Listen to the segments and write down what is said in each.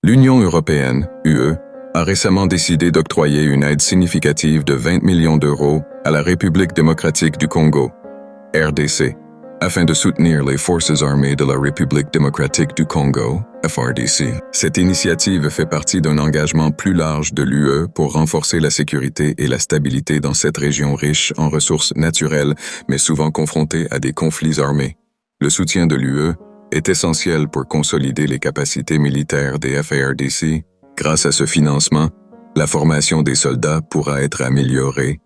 L'Union européenne, UE, a récemment décidé d'octroyer une aide significative de 20 millions d'euros à la République démocratique du Congo, RDC, afin de soutenir les forces armées de la République démocratique du Congo, FARDC. Cette initiative fait partie d'un engagement plus large de l'UE pour renforcer la sécurité et la stabilité dans cette région riche en ressources naturelles, mais souvent confrontée à des conflits armés. Le soutien de l'UE est essentiel pour consolider les capacités militaires des FARDC. Grâce à ce financement, la formation des soldats pourra être améliorée,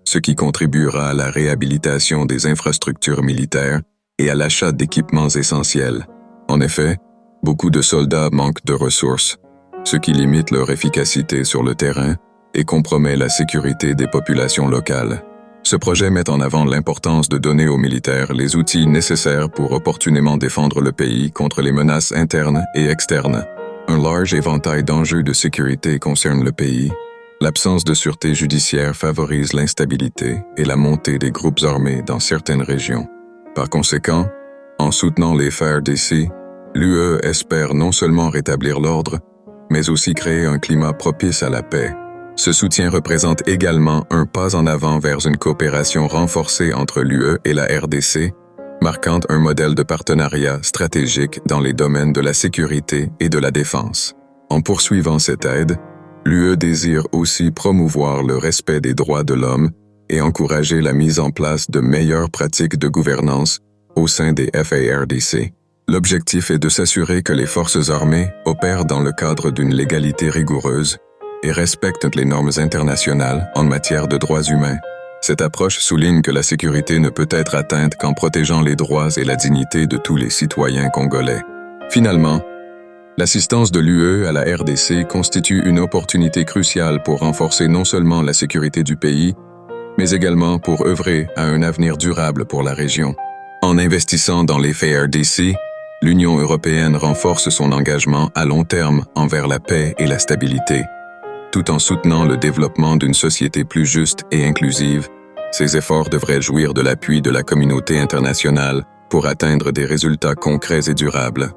ce qui contribuera à la réhabilitation des infrastructures militaires et à l'achat d'équipements essentiels. En effet, beaucoup de soldats manquent de ressources, ce qui limite leur efficacité sur le terrain et compromet la sécurité des populations locales. Ce projet met en avant l'importance de donner aux militaires les outils nécessaires pour opportunément défendre le pays contre les menaces internes et externes. Un large éventail d'enjeux de sécurité concerne le pays. L'absence de sûreté judiciaire favorise l'instabilité et la montée des groupes armés dans certaines régions. Par conséquent, en soutenant les FARDC, l'UE espère non seulement rétablir l'ordre, mais aussi créer un climat propice à la paix. Ce soutien représente également un pas en avant vers une coopération renforcée entre l'UE et la RDC, marquant un modèle de partenariat stratégique dans les domaines de la sécurité et de la défense. En poursuivant cette aide, l'UE désire aussi promouvoir le respect des droits de l'homme et encourager la mise en place de meilleures pratiques de gouvernance au sein des FARDC. L'objectif est de s'assurer que les forces armées opèrent dans le cadre d'une légalité rigoureuse et respectent les normes internationales en matière de droits humains. Cette approche souligne que la sécurité ne peut être atteinte qu'en protégeant les droits et la dignité de tous les citoyens congolais. Finalement, l'assistance de l'UE à la RDC constitue une opportunité cruciale pour renforcer non seulement la sécurité du pays, mais également pour œuvrer à un avenir durable pour la région. En investissant dans les FARDC, l'Union européenne renforce son engagement à long terme envers la paix et la stabilité. Tout en soutenant le développement d'une société plus juste et inclusive, ces efforts devraient jouir de l'appui de la communauté internationale pour atteindre des résultats concrets et durables.